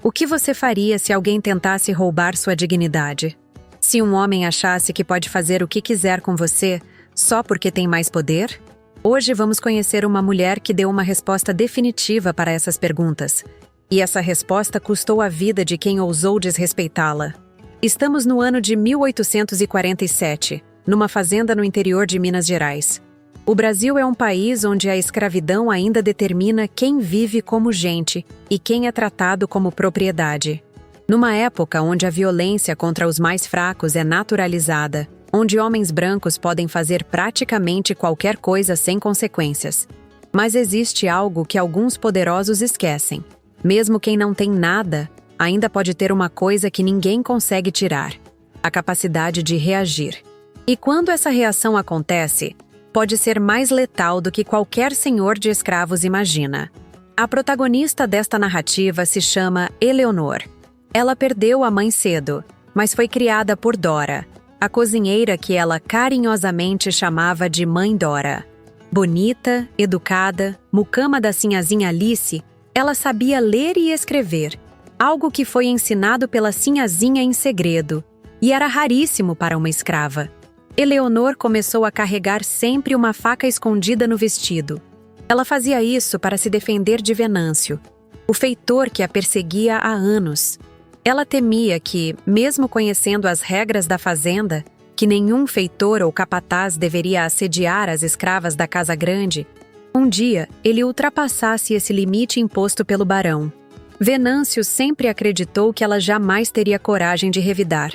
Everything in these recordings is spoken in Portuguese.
O que você faria se alguém tentasse roubar sua dignidade? Se um homem achasse que pode fazer o que quiser com você só porque tem mais poder? Hoje vamos conhecer uma mulher que deu uma resposta definitiva para essas perguntas. E essa resposta custou a vida de quem ousou desrespeitá-la. Estamos no ano de 1847, numa fazenda no interior de Minas Gerais. O Brasil é um país onde a escravidão ainda determina quem vive como gente e quem é tratado como propriedade. Numa época onde a violência contra os mais fracos é naturalizada, onde homens brancos podem fazer praticamente qualquer coisa sem consequências. Mas existe algo que alguns poderosos esquecem. Mesmo quem não tem nada, ainda pode ter uma coisa que ninguém consegue tirar: a capacidade de reagir. E quando essa reação acontece, pode ser mais letal do que qualquer senhor de escravos imagina. A protagonista desta narrativa se chama Eleonor. Ela perdeu a mãe cedo, mas foi criada por Dora, a cozinheira que ela carinhosamente chamava de Mãe Dora. Bonita, educada, mucama da sinhazinha Alice, ela sabia ler e escrever, algo que foi ensinado pela sinhazinha em segredo, e era raríssimo para uma escrava. Eleonor começou a carregar sempre uma faca escondida no vestido. Ela fazia isso para se defender de Venâncio, o feitor que a perseguia há anos. Ela temia que, mesmo conhecendo as regras da fazenda, que nenhum feitor ou capataz deveria assediar as escravas da Casa Grande, um dia ele ultrapassasse esse limite imposto pelo barão. Venâncio sempre acreditou que ela jamais teria coragem de revidar.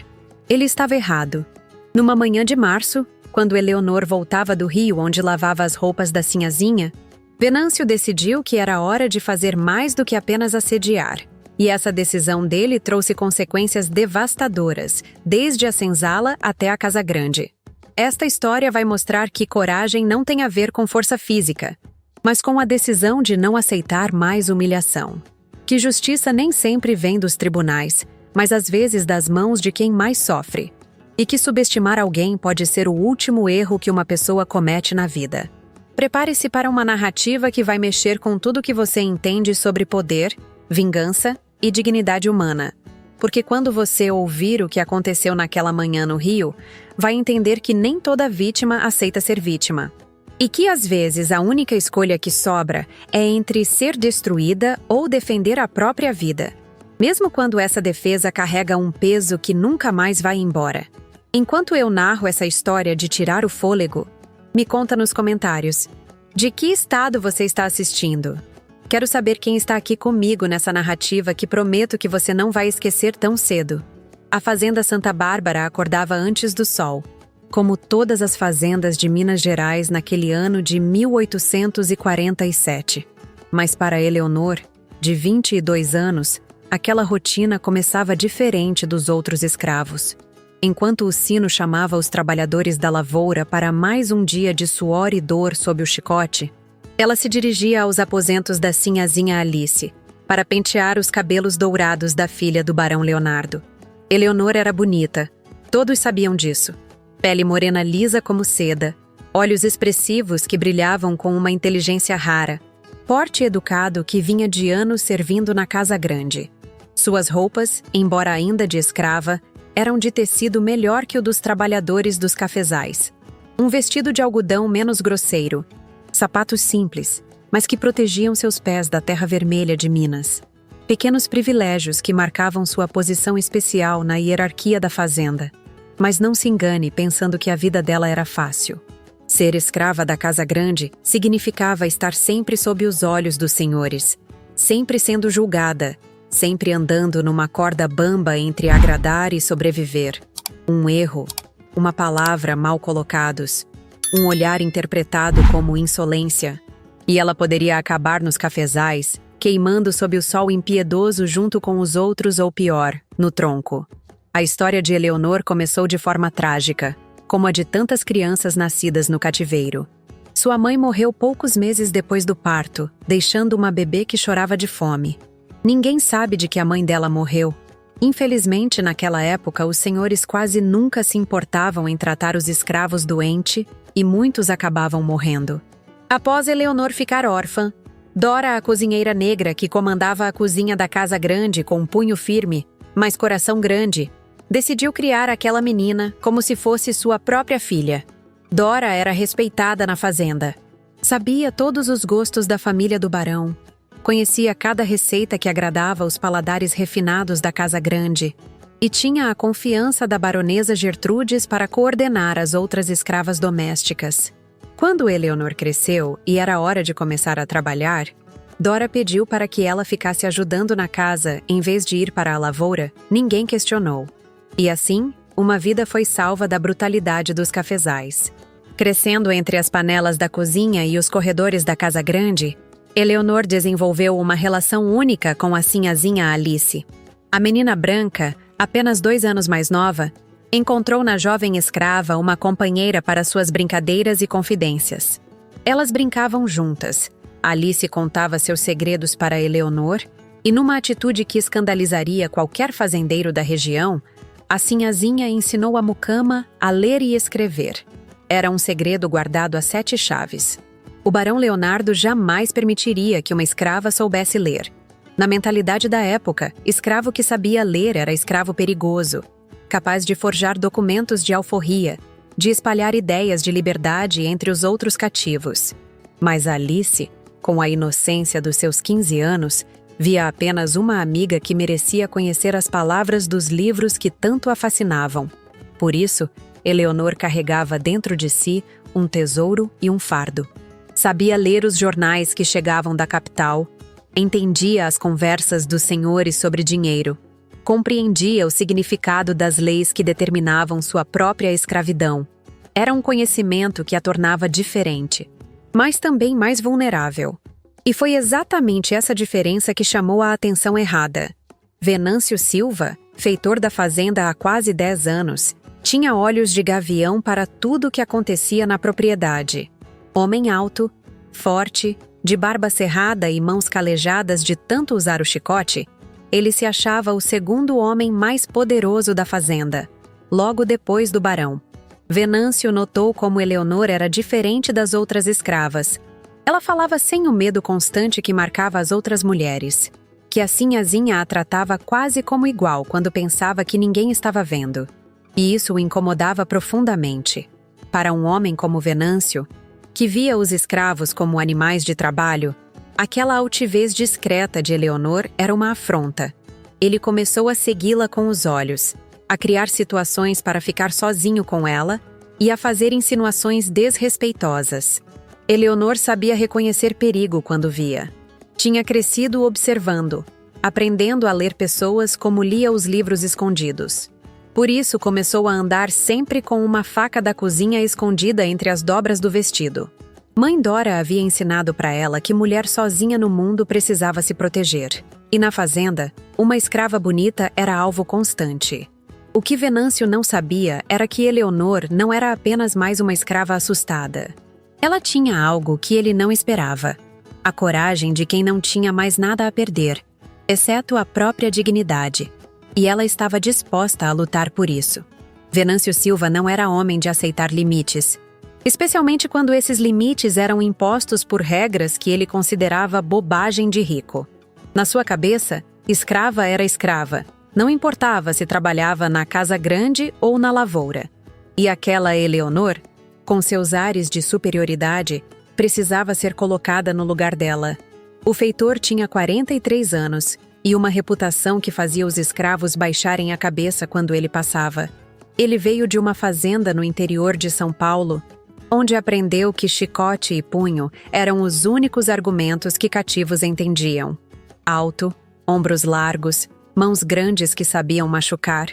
Ele estava errado. Numa manhã de março, quando Eleonor voltava do rio onde lavava as roupas da sinhazinha, Venâncio decidiu que era hora de fazer mais do que apenas assediar. E essa decisão dele trouxe consequências devastadoras, desde a senzala até a Casa Grande. Esta história vai mostrar que coragem não tem a ver com força física, mas com a decisão de não aceitar mais humilhação. Que justiça nem sempre vem dos tribunais, mas às vezes das mãos de quem mais sofre. E que subestimar alguém pode ser o último erro que uma pessoa comete na vida. Prepare-se para uma narrativa que vai mexer com tudo que você entende sobre poder, vingança e dignidade humana. Porque quando você ouvir o que aconteceu naquela manhã no Rio, vai entender que nem toda vítima aceita ser vítima. E que às vezes a única escolha que sobra é entre ser destruída ou defender a própria vida. Mesmo quando essa defesa carrega um peso que nunca mais vai embora. Enquanto eu narro essa história de tirar o fôlego, me conta nos comentários. De que estado você está assistindo? Quero saber quem está aqui comigo nessa narrativa que prometo que você não vai esquecer tão cedo. A Fazenda Santa Bárbara acordava antes do sol, como todas as fazendas de Minas Gerais naquele ano de 1847. Mas para Eleonor, de 22 anos, aquela rotina começava diferente dos outros escravos. Enquanto o sino chamava os trabalhadores da lavoura para mais um dia de suor e dor sob o chicote, ela se dirigia aos aposentos da sinhazinha Alice, para pentear os cabelos dourados da filha do barão Leonardo. Eleonor era bonita, todos sabiam disso. Pele morena lisa como seda, olhos expressivos que brilhavam com uma inteligência rara, porte educado que vinha de anos servindo na Casa Grande. Suas roupas, embora ainda de escrava, eram de tecido melhor que o dos trabalhadores dos cafezais. Um vestido de algodão menos grosseiro, sapatos simples, mas que protegiam seus pés da terra vermelha de Minas. Pequenos privilégios que marcavam sua posição especial na hierarquia da fazenda. Mas não se engane pensando que a vida dela era fácil. Ser escrava da Casa Grande significava estar sempre sob os olhos dos senhores, sempre sendo julgada, sempre andando numa corda bamba entre agradar e sobreviver. Um erro, uma palavra mal colocados, um olhar interpretado como insolência. E ela poderia acabar nos cafezais, queimando sob o sol impiedoso junto com os outros ou pior, no tronco. A história de Eleonor começou de forma trágica, como a de tantas crianças nascidas no cativeiro. Sua mãe morreu poucos meses depois do parto, deixando uma bebê que chorava de fome. Ninguém sabe de que a mãe dela morreu. Infelizmente, naquela época, os senhores quase nunca se importavam em tratar os escravos doentes e muitos acabavam morrendo. Após Eleonor ficar órfã, Dora, a cozinheira negra que comandava a cozinha da casa grande com um punho firme, mas coração grande, decidiu criar aquela menina como se fosse sua própria filha. Dora era respeitada na fazenda. Sabia todos os gostos da família do barão. Conhecia cada receita que agradava os paladares refinados da casa grande. E tinha a confiança da baronesa Gertrudes para coordenar as outras escravas domésticas. Quando Eleonor cresceu e era hora de começar a trabalhar, Dora pediu para que ela ficasse ajudando na casa em vez de ir para a lavoura. Ninguém questionou. E assim, uma vida foi salva da brutalidade dos cafezais. Crescendo entre as panelas da cozinha e os corredores da casa grande, Eleonor desenvolveu uma relação única com a sinhazinha Alice. A menina branca, apenas 2 anos mais nova, encontrou na jovem escrava uma companheira para suas brincadeiras e confidências. Elas brincavam juntas. Alice contava seus segredos para Eleonor e, numa atitude que escandalizaria qualquer fazendeiro da região, a sinhazinha ensinou a mucama a ler e escrever. Era um segredo guardado a 7 chaves. O barão Leonardo jamais permitiria que uma escrava soubesse ler. Na mentalidade da época, escravo que sabia ler era escravo perigoso, capaz de forjar documentos de alforria, de espalhar ideias de liberdade entre os outros cativos. Mas Alice, com a inocência dos seus 15 anos, via apenas uma amiga que merecia conhecer as palavras dos livros que tanto a fascinavam. Por isso, Eleonor carregava dentro de si um tesouro e um fardo. Sabia ler os jornais que chegavam da capital, entendia as conversas dos senhores sobre dinheiro, compreendia o significado das leis que determinavam sua própria escravidão. Era um conhecimento que a tornava diferente, mas também mais vulnerável. E foi exatamente essa diferença que chamou a atenção errada. Venâncio Silva, feitor da fazenda há quase 10 anos, tinha olhos de gavião para tudo o que acontecia na propriedade. Homem alto, forte, de barba cerrada e mãos calejadas de tanto usar o chicote, ele se achava o segundo homem mais poderoso da fazenda, logo depois do barão. Venâncio notou como Eleonor era diferente das outras escravas. Ela falava sem o medo constante que marcava as outras mulheres, que a sinhazinha a tratava quase como igual quando pensava que ninguém estava vendo. E isso o incomodava profundamente. Para um homem como Venâncio, que via os escravos como animais de trabalho, aquela altivez discreta de Eleonor era uma afronta. Ele começou a segui-la com os olhos, a criar situações para ficar sozinho com ela e a fazer insinuações desrespeitosas. Eleonor sabia reconhecer perigo quando via. Tinha crescido observando, aprendendo a ler pessoas como lia os livros escondidos. Por isso começou a andar sempre com uma faca da cozinha escondida entre as dobras do vestido. Mãe Dora havia ensinado para ela que mulher sozinha no mundo precisava se proteger. E na fazenda, uma escrava bonita era alvo constante. O que Venâncio não sabia era que Eleonor não era apenas mais uma escrava assustada. Ela tinha algo que ele não esperava: a coragem de quem não tinha mais nada a perder, exceto a própria dignidade. E ela estava disposta a lutar por isso. Venâncio Silva não era homem de aceitar limites, especialmente quando esses limites eram impostos por regras que ele considerava bobagem de rico. Na sua cabeça, escrava era escrava, não importava se trabalhava na casa grande ou na lavoura. E aquela Eleonor, com seus ares de superioridade, precisava ser colocada no lugar dela. O feitor tinha 43 anos e uma reputação que fazia os escravos baixarem a cabeça quando ele passava. Ele veio de uma fazenda no interior de São Paulo, onde aprendeu que chicote e punho eram os únicos argumentos que cativos entendiam. Alto, ombros largos, mãos grandes que sabiam machucar.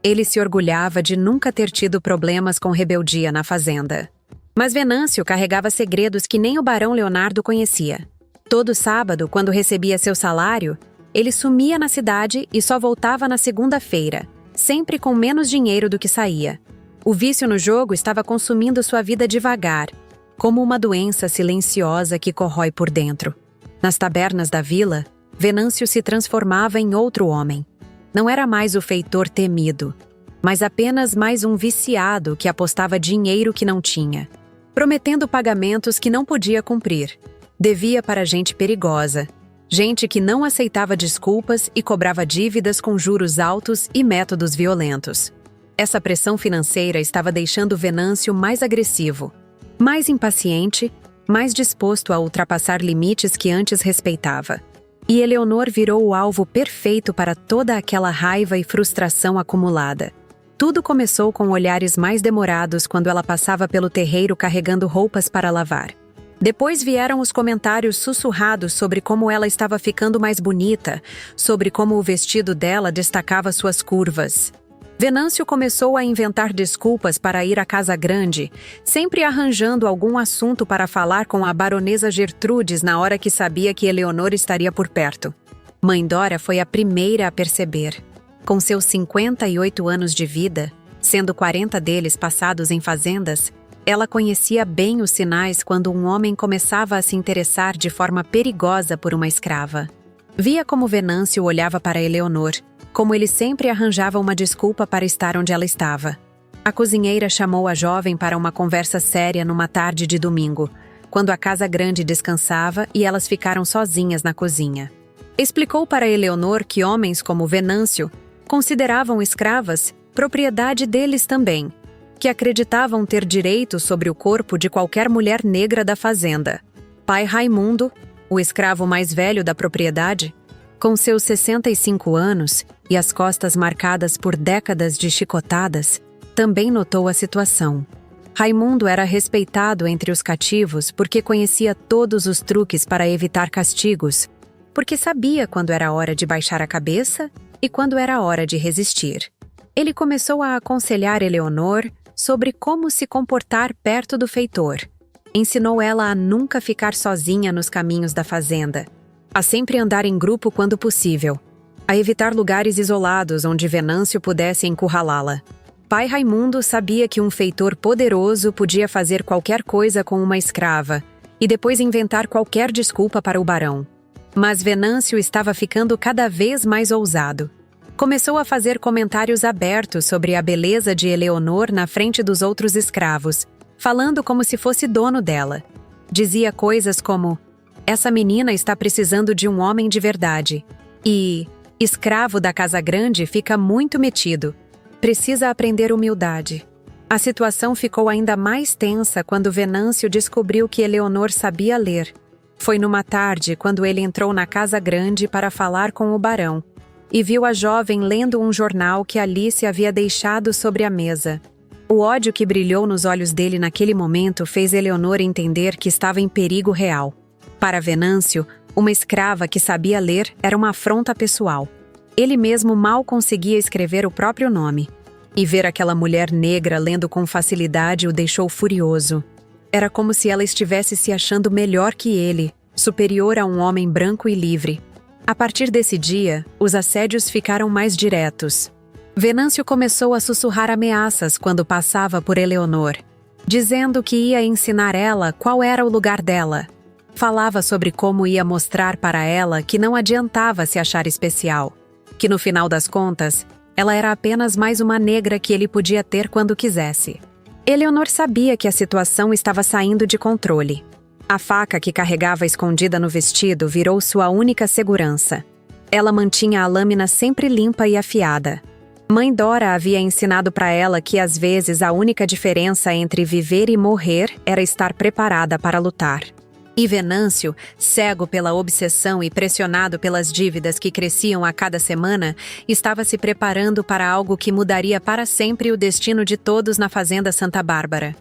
Ele se orgulhava de nunca ter tido problemas com rebeldia na fazenda. Mas Venâncio carregava segredos que nem o barão Leonardo conhecia. Todo sábado, quando recebia seu salário, ele sumia na cidade e só voltava na segunda-feira, sempre com menos dinheiro do que saía. O vício no jogo estava consumindo sua vida devagar, como uma doença silenciosa que corrói por dentro. Nas tabernas da vila, Venâncio se transformava em outro homem. Não era mais o feitor temido, mas apenas mais um viciado que apostava dinheiro que não tinha, prometendo pagamentos que não podia cumprir. Devia para gente perigosa. Gente que não aceitava desculpas e cobrava dívidas com juros altos e métodos violentos. Essa pressão financeira estava deixando Venâncio mais agressivo, mais impaciente, mais disposto a ultrapassar limites que antes respeitava. E Eleonor virou o alvo perfeito para toda aquela raiva e frustração acumulada. Tudo começou com olhares mais demorados quando ela passava pelo terreiro carregando roupas para lavar. Depois vieram os comentários sussurrados sobre como ela estava ficando mais bonita, sobre como o vestido dela destacava suas curvas. Venâncio começou a inventar desculpas para ir à casa grande, sempre arranjando algum assunto para falar com a baronesa Gertrudes na hora que sabia que Eleonor estaria por perto. Mãe Dora foi a primeira a perceber. Com seus 58 anos de vida, sendo 40 deles passados em fazendas, ela conhecia bem os sinais quando um homem começava a se interessar de forma perigosa por uma escrava. Via como Venâncio olhava para Eleonor, como ele sempre arranjava uma desculpa para estar onde ela estava. A cozinheira chamou a jovem para uma conversa séria numa tarde de domingo, quando a casa grande descansava e elas ficaram sozinhas na cozinha. Explicou para Eleonor que homens como Venâncio consideravam escravas propriedade deles também, que acreditavam ter direito sobre o corpo de qualquer mulher negra da fazenda. Pai Raimundo, o escravo mais velho da propriedade, com seus 65 anos e as costas marcadas por décadas de chicotadas, também notou a situação. Raimundo era respeitado entre os cativos porque conhecia todos os truques para evitar castigos, porque sabia quando era hora de baixar a cabeça e quando era hora de resistir. Ele começou a aconselhar Eleonor sobre como se comportar perto do feitor. Ensinou ela a nunca ficar sozinha nos caminhos da fazenda, a sempre andar em grupo quando possível, a evitar lugares isolados onde Venâncio pudesse encurralá-la. Pai Raimundo sabia que um feitor poderoso podia fazer qualquer coisa com uma escrava e depois inventar qualquer desculpa para o barão. Mas Venâncio estava ficando cada vez mais ousado. Começou a fazer comentários abertos sobre a beleza de Eleonor na frente dos outros escravos, falando como se fosse dono dela. Dizia coisas como: "Essa menina está precisando de um homem de verdade." E "Escravo da casa grande fica muito metido. Precisa aprender humildade." A situação ficou ainda mais tensa quando Venâncio descobriu que Eleonor sabia ler. Foi numa tarde quando ele entrou na casa grande para falar com o barão e viu a jovem lendo um jornal que Alice havia deixado sobre a mesa. O ódio que brilhou nos olhos dele naquele momento fez Eleonor entender que estava em perigo real. Para Venâncio, uma escrava que sabia ler era uma afronta pessoal. Ele mesmo mal conseguia escrever o próprio nome. E ver aquela mulher negra lendo com facilidade o deixou furioso. Era como se ela estivesse se achando melhor que ele, superior a um homem branco e livre. A partir desse dia, os assédios ficaram mais diretos. Venâncio começou a sussurrar ameaças quando passava por Eleonor, dizendo que ia ensinar ela qual era o lugar dela. Falava sobre como ia mostrar para ela que não adiantava se achar especial, que no final das contas, ela era apenas mais uma negra que ele podia ter quando quisesse. Eleonor sabia que a situação estava saindo de controle. A faca que carregava escondida no vestido virou sua única segurança. Ela mantinha a lâmina sempre limpa e afiada. Mãe Dora havia ensinado para ela que às vezes a única diferença entre viver e morrer era estar preparada para lutar. E Venâncio, cego pela obsessão e pressionado pelas dívidas que cresciam a cada semana, estava se preparando para algo que mudaria para sempre o destino de todos na fazenda Santa Bárbara.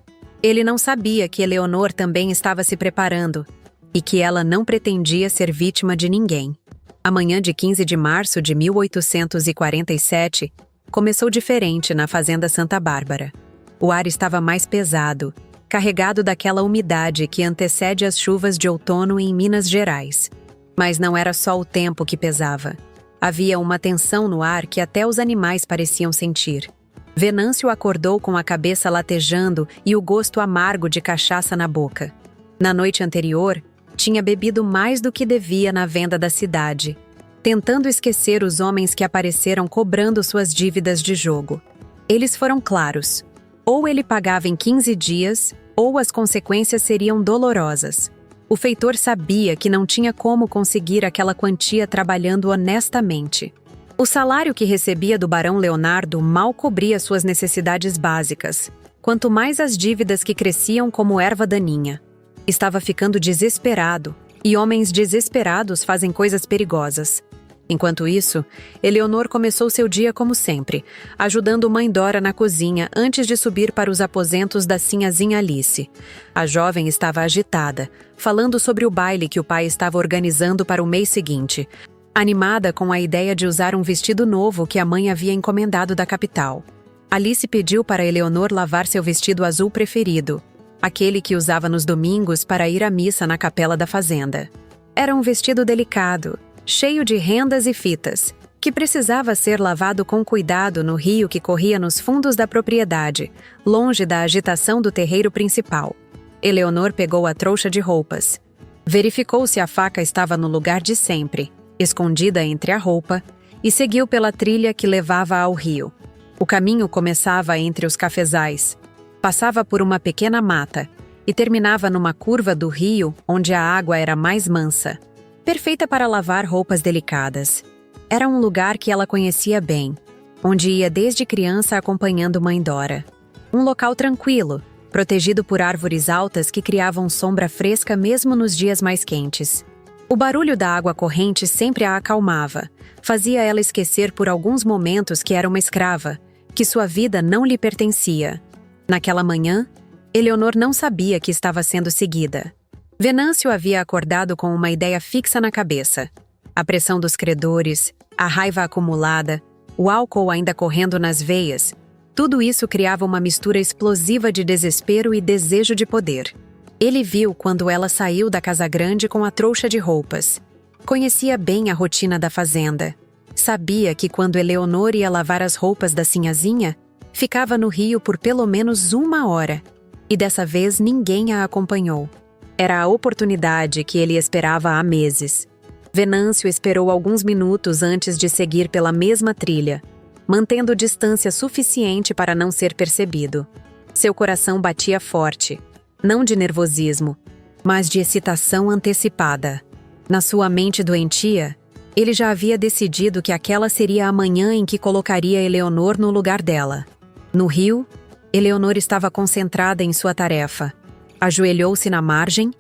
Ele não sabia que Eleonor também estava se preparando e que ela não pretendia ser vítima de ninguém. A manhã de 15 de março de 1847 começou diferente na fazenda Santa Bárbara. O ar estava mais pesado, carregado daquela umidade que antecede as chuvas de outono em Minas Gerais. Mas não era só o tempo que pesava. Havia uma tensão no ar que até os animais pareciam sentir. Venâncio acordou com a cabeça latejando e o gosto amargo de cachaça na boca. Na noite anterior, tinha bebido mais do que devia na venda da cidade, tentando esquecer os homens que apareceram cobrando suas dívidas de jogo. Eles foram claros. Ou ele pagava em 15 dias, ou as consequências seriam dolorosas. O feitor sabia que não tinha como conseguir aquela quantia trabalhando honestamente. O salário que recebia do barão Leonardo mal cobria suas necessidades básicas, quanto mais as dívidas que cresciam como erva daninha. Estava ficando desesperado, e homens desesperados fazem coisas perigosas. Enquanto isso, Eleonor começou seu dia como sempre, ajudando mãe Dora na cozinha antes de subir para os aposentos da sinhazinha Alice. A jovem estava agitada, falando sobre o baile que o pai estava organizando para o mês seguinte, animada com a ideia de usar um vestido novo que a mãe havia encomendado da capital. Alice pediu para Eleonor lavar seu vestido azul preferido, aquele que usava nos domingos para ir à missa na capela da fazenda. Era um vestido delicado, cheio de rendas e fitas, que precisava ser lavado com cuidado no rio que corria nos fundos da propriedade, longe da agitação do terreiro principal. Eleonor pegou a trouxa de roupas. Verificou se a faca estava no lugar de sempre, escondida entre a roupa, e seguiu pela trilha que levava ao rio. O caminho começava entre os cafezais, passava por uma pequena mata e terminava numa curva do rio onde a água era mais mansa, perfeita para lavar roupas delicadas. Era um lugar que ela conhecia bem, onde ia desde criança acompanhando mãe Dora. Um local tranquilo, protegido por árvores altas que criavam sombra fresca mesmo nos dias mais quentes. O barulho da água corrente sempre a acalmava, fazia ela esquecer por alguns momentos que era uma escrava, que sua vida não lhe pertencia. Naquela manhã, Eleonor não sabia que estava sendo seguida. Venâncio havia acordado com uma ideia fixa na cabeça. A pressão dos credores, a raiva acumulada, o álcool ainda correndo nas veias, tudo isso criava uma mistura explosiva de desespero e desejo de poder. Ele viu quando ela saiu da casa grande com a trouxa de roupas. Conhecia bem a rotina da fazenda. Sabia que quando Eleonor ia lavar as roupas da sinhazinha, ficava no rio por pelo menos 1 hora. E dessa vez ninguém a acompanhou. Era a oportunidade que ele esperava há meses. Venâncio esperou alguns minutos antes de seguir pela mesma trilha, mantendo distância suficiente para não ser percebido. Seu coração batia forte, não de nervosismo, mas de excitação antecipada. Na sua mente doentia, ele já havia decidido que aquela seria a manhã em que colocaria Eleonor no lugar dela. No rio, Eleonor estava concentrada em sua tarefa. Ajoelhou-se na margem,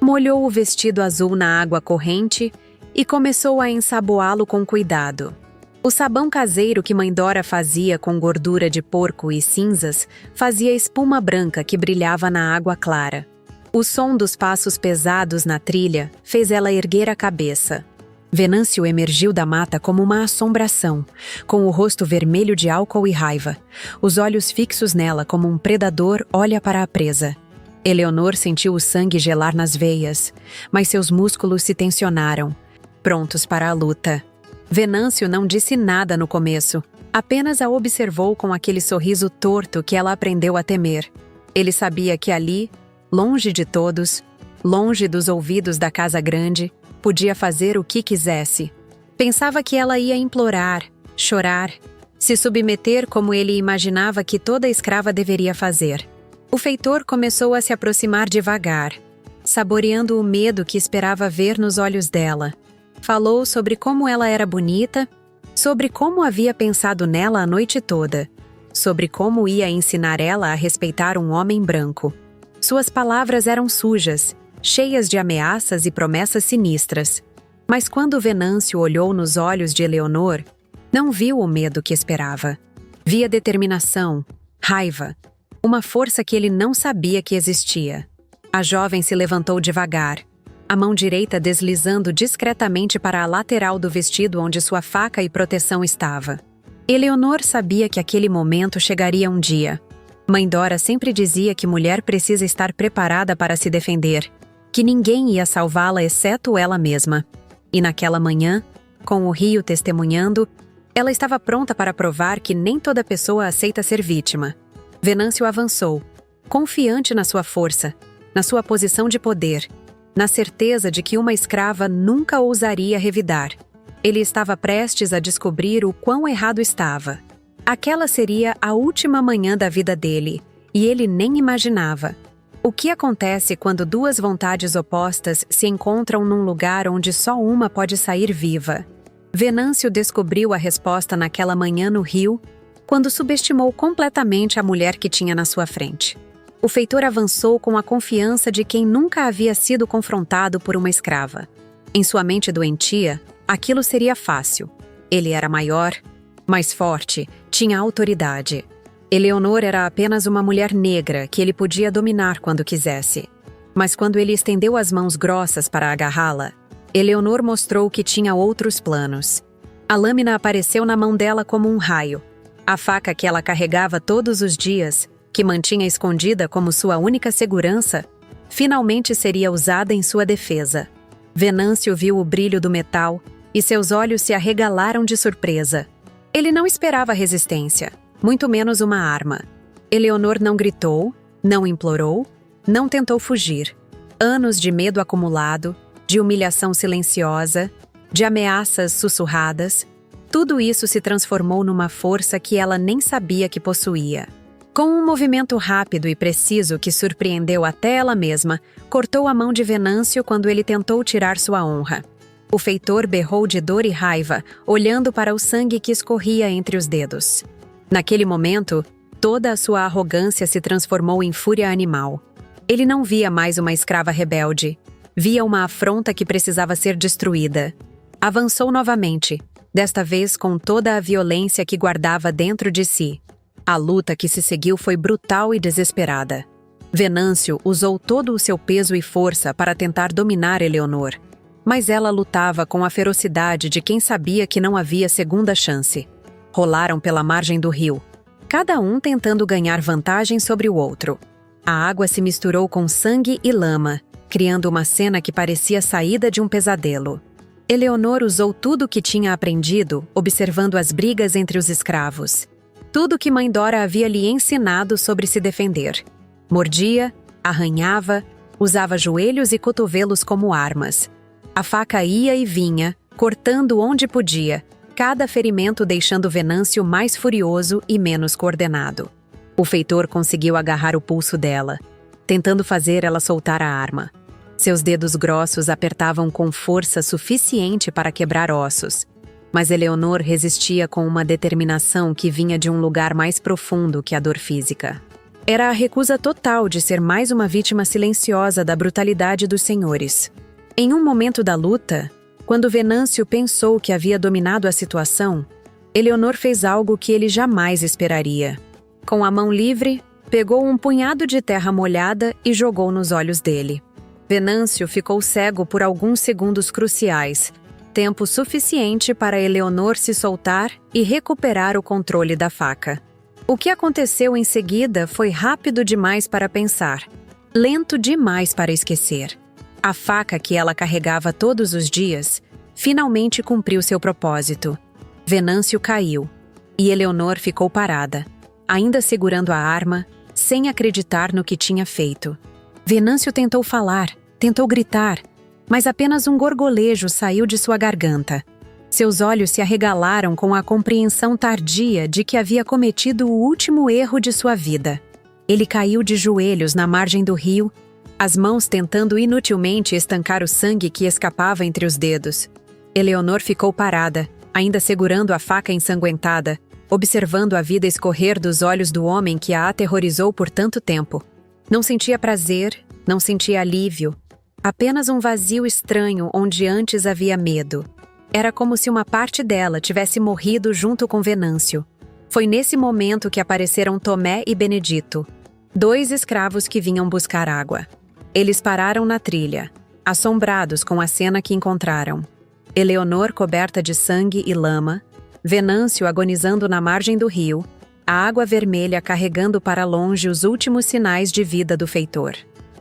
molhou o vestido azul na água corrente e começou a ensaboá-lo com cuidado. O sabão caseiro que mãe Dora fazia com gordura de porco e cinzas fazia espuma branca que brilhava na água clara. O som dos passos pesados na trilha fez ela erguer a cabeça. Venâncio emergiu da mata como uma assombração, com o rosto vermelho de álcool e raiva, os olhos fixos nela como um predador olha para a presa. Eleonor sentiu o sangue gelar nas veias, mas seus músculos se tensionaram, prontos para a luta. Venâncio não disse nada no começo, apenas a observou com aquele sorriso torto que ela aprendeu a temer. Ele sabia que ali, longe de todos, longe dos ouvidos da casa grande, podia fazer o que quisesse. Pensava que ela ia implorar, chorar, se submeter como ele imaginava que toda escrava deveria fazer. O feitor começou a se aproximar devagar, saboreando o medo que esperava ver nos olhos dela. Falou sobre como ela era bonita, sobre como havia pensado nela a noite toda, sobre como ia ensinar ela a respeitar um homem branco. Suas palavras eram sujas, cheias de ameaças e promessas sinistras. Mas quando Venâncio olhou nos olhos de Eleonor, não viu o medo que esperava. Via determinação, raiva, uma força que ele não sabia que existia. A jovem se levantou devagar, a mão direita deslizando discretamente para a lateral do vestido onde sua faca e proteção estava. Eleonor sabia que aquele momento chegaria um dia. Mãe Dora sempre dizia que mulher precisa estar preparada para se defender, que ninguém ia salvá-la exceto ela mesma. E naquela manhã, com o rio testemunhando, ela estava pronta para provar que nem toda pessoa aceita ser vítima. Venâncio avançou, confiante na sua força, na sua posição de poder, na certeza de que uma escrava nunca ousaria revidar. Ele estava prestes a descobrir o quão errado estava. Aquela seria a última manhã da vida dele, e ele nem imaginava. O que acontece quando duas vontades opostas se encontram num lugar onde só uma pode sair viva? Venâncio descobriu a resposta naquela manhã no rio, quando subestimou completamente a mulher que tinha na sua frente. O feitor avançou com a confiança de quem nunca havia sido confrontado por uma escrava. Em sua mente doentia, aquilo seria fácil. Ele era maior, mais forte, tinha autoridade. Eleonor era apenas uma mulher negra que ele podia dominar quando quisesse. Mas quando ele estendeu as mãos grossas para agarrá-la, Eleonor mostrou que tinha outros planos. A lâmina apareceu na mão dela como um raio. A faca que ela carregava todos os dias, que mantinha escondida como sua única segurança, finalmente seria usada em sua defesa. Venâncio viu o brilho do metal e seus olhos se arregalaram de surpresa. Ele não esperava resistência, muito menos uma arma. Eleonor não gritou, não implorou, não tentou fugir. Anos de medo acumulado, de humilhação silenciosa, de ameaças sussurradas, tudo isso se transformou numa força que ela nem sabia que possuía. Com um movimento rápido e preciso que surpreendeu até ela mesma, cortou a mão de Venâncio quando ele tentou tirar sua honra. O feitor berrou de dor e raiva, olhando para o sangue que escorria entre os dedos. Naquele momento, toda a sua arrogância se transformou em fúria animal. Ele não via mais uma escrava rebelde. Via uma afronta que precisava ser destruída. Avançou novamente, desta vez com toda a violência que guardava dentro de si. A luta que se seguiu foi brutal e desesperada. Venâncio usou todo o seu peso e força para tentar dominar Eleonor. Mas ela lutava com a ferocidade de quem sabia que não havia segunda chance. Rolaram pela margem do rio, cada um tentando ganhar vantagem sobre o outro. A água se misturou com sangue e lama, criando uma cena que parecia saída de um pesadelo. Eleonor usou tudo o que tinha aprendido, observando as brigas entre os escravos. Tudo que Mãe Dora havia lhe ensinado sobre se defender. Mordia, arranhava, usava joelhos e cotovelos como armas. A faca ia e vinha, cortando onde podia, cada ferimento deixando Venâncio mais furioso e menos coordenado. O feitor conseguiu agarrar o pulso dela, tentando fazer ela soltar a arma. Seus dedos grossos apertavam com força suficiente para quebrar ossos, mas Eleonor resistia com uma determinação que vinha de um lugar mais profundo que a dor física. Era a recusa total de ser mais uma vítima silenciosa da brutalidade dos senhores. Em um momento da luta, quando Venâncio pensou que havia dominado a situação, Eleonor fez algo que ele jamais esperaria. Com a mão livre, pegou um punhado de terra molhada e jogou nos olhos dele. Venâncio ficou cego por alguns segundos cruciais, tempo suficiente para Eleonor se soltar e recuperar o controle da faca. O que aconteceu em seguida foi rápido demais para pensar, lento demais para esquecer. A faca que ela carregava todos os dias finalmente cumpriu seu propósito. Venâncio caiu, e Eleonor ficou parada, ainda segurando a arma, sem acreditar no que tinha feito. Venâncio tentou falar, tentou gritar, mas apenas um gorgolejo saiu de sua garganta. Seus olhos se arregalaram com a compreensão tardia de que havia cometido o último erro de sua vida. Ele caiu de joelhos na margem do rio, as mãos tentando inutilmente estancar o sangue que escapava entre os dedos. Eleonor ficou parada, ainda segurando a faca ensanguentada, observando a vida escorrer dos olhos do homem que a aterrorizou por tanto tempo. Não sentia prazer, não sentia alívio, apenas um vazio estranho onde antes havia medo. Era como se uma parte dela tivesse morrido junto com Venâncio. Foi nesse momento que apareceram Tomé e Benedito, 2 escravos que vinham buscar água. Eles pararam na trilha, assombrados com a cena que encontraram. Eleonor coberta de sangue e lama, Venâncio agonizando na margem do rio, a água vermelha carregando para longe os últimos sinais de vida do feitor.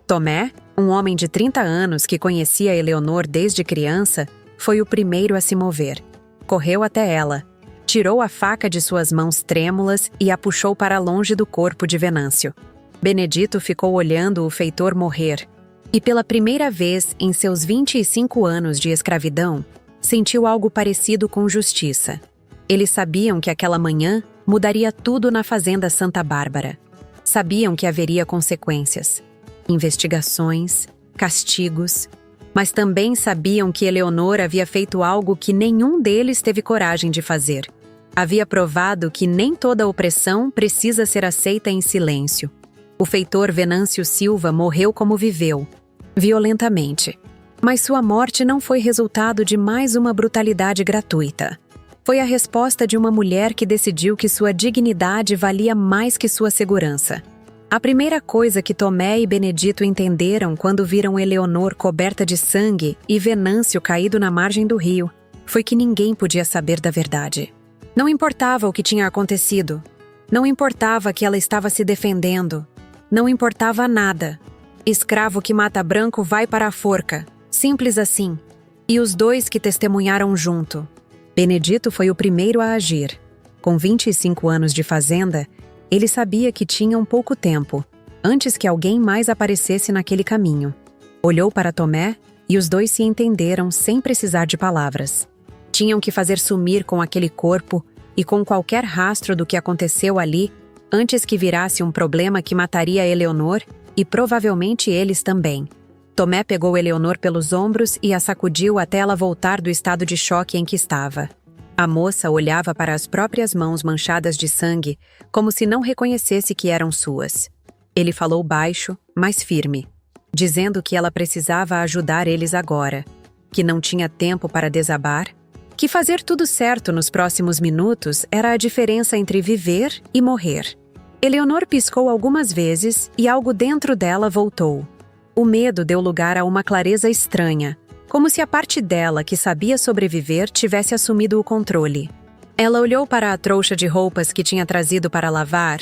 Tomé, um homem de 30 anos que conhecia Eleonor desde criança, foi o primeiro a se mover. Correu até ela, tirou a faca de suas mãos trêmulas e a puxou para longe do corpo de Venâncio. Benedito ficou olhando o feitor morrer, e pela primeira vez em seus 25 anos de escravidão, sentiu algo parecido com justiça. Eles sabiam que aquela manhã mudaria tudo na fazenda Santa Bárbara. Sabiam que haveria consequências. investigações, castigos, mas também sabiam que Eleonor havia feito algo que nenhum deles teve coragem de fazer. Havia provado que nem toda opressão precisa ser aceita em silêncio. O feitor Venâncio Silva morreu como viveu, violentamente. Mas sua morte não foi resultado de mais uma brutalidade gratuita. Foi a resposta de uma mulher que decidiu que sua dignidade valia mais que sua segurança. A primeira coisa que Tomé e Benedito entenderam quando viram Eleonor coberta de sangue e Venâncio caído na margem do rio foi que ninguém podia saber da verdade. Não importava o que tinha acontecido. Não importava que ela estava se defendendo. Não importava nada. Escravo que mata branco vai para a forca. Simples assim. E os dois que testemunharam junto. Benedito foi o primeiro a agir. Com 25 anos de fazenda, ele sabia que tinham pouco tempo, antes que alguém mais aparecesse naquele caminho. Olhou para Tomé e os dois se entenderam sem precisar de palavras. Tinham que fazer sumir com aquele corpo e com qualquer rastro do que aconteceu ali, antes que virasse um problema que mataria Eleonor e provavelmente eles também. Tomé pegou Eleonor pelos ombros e a sacudiu até ela voltar do estado de choque em que estava. A moça olhava para as próprias mãos manchadas de sangue, como se não reconhecesse que eram suas. Ele falou baixo, mas firme, dizendo que ela precisava ajudar eles agora, que não tinha tempo para desabar, que fazer tudo certo nos próximos minutos era a diferença entre viver e morrer. Eleonor piscou algumas vezes e algo dentro dela voltou. O medo deu lugar a uma clareza estranha, como se a parte dela que sabia sobreviver tivesse assumido o controle. Ela olhou para a trouxa de roupas que tinha trazido para lavar,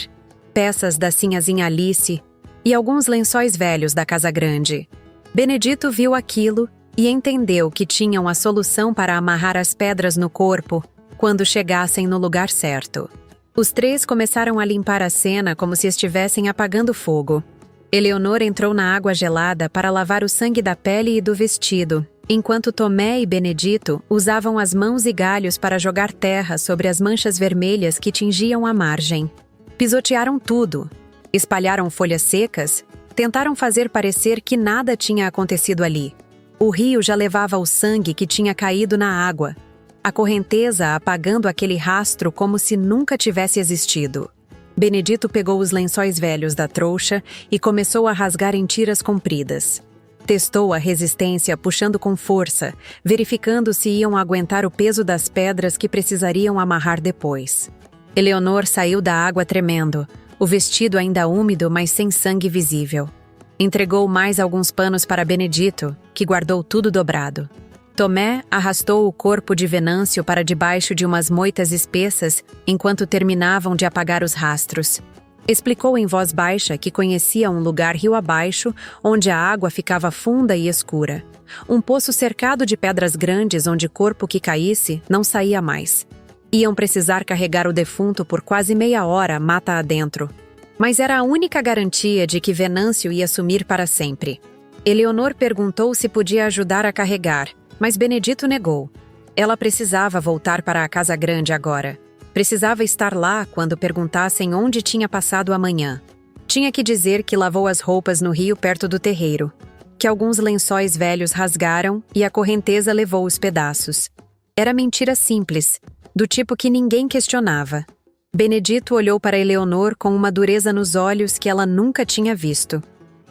peças da sinhazinha Alice e alguns lençóis velhos da casa grande. Benedito viu aquilo e entendeu que tinham a solução para amarrar as pedras no corpo quando chegassem no lugar certo. Os três começaram a limpar a cena como se estivessem apagando fogo. Eleonor entrou na água gelada para lavar o sangue da pele e do vestido, enquanto Tomé e Benedito usavam as mãos e galhos para jogar terra sobre as manchas vermelhas que tingiam a margem. Pisotearam tudo, espalharam folhas secas, tentaram fazer parecer que nada tinha acontecido ali. O rio já levava o sangue que tinha caído na água, a correnteza apagando aquele rastro como se nunca tivesse existido. Benedito pegou os lençóis velhos da trouxa e começou a rasgar em tiras compridas. Testou a resistência puxando com força, verificando se iam aguentar o peso das pedras que precisariam amarrar depois. Eleonor saiu da água tremendo, o vestido ainda úmido, mas sem sangue visível. Entregou mais alguns panos para Benedito, que guardou tudo dobrado. Tomé arrastou o corpo de Venâncio para debaixo de umas moitas espessas enquanto terminavam de apagar os rastros. Explicou em voz baixa que conhecia um lugar rio abaixo onde a água ficava funda e escura. Um poço cercado de pedras grandes onde corpo que caísse não saía mais. Iam precisar carregar o defunto por quase meia hora mata adentro. Mas era a única garantia de que Venâncio ia sumir para sempre. Eleonor perguntou se podia ajudar a carregar, mas Benedito negou. Ela precisava voltar para a casa grande agora. Precisava estar lá quando perguntassem onde tinha passado a manhã. Tinha que dizer que lavou as roupas no rio perto do terreiro, que alguns lençóis velhos rasgaram e a correnteza levou os pedaços. Era mentira simples, do tipo que ninguém questionava. Benedito olhou para Eleonor com uma dureza nos olhos que ela nunca tinha visto.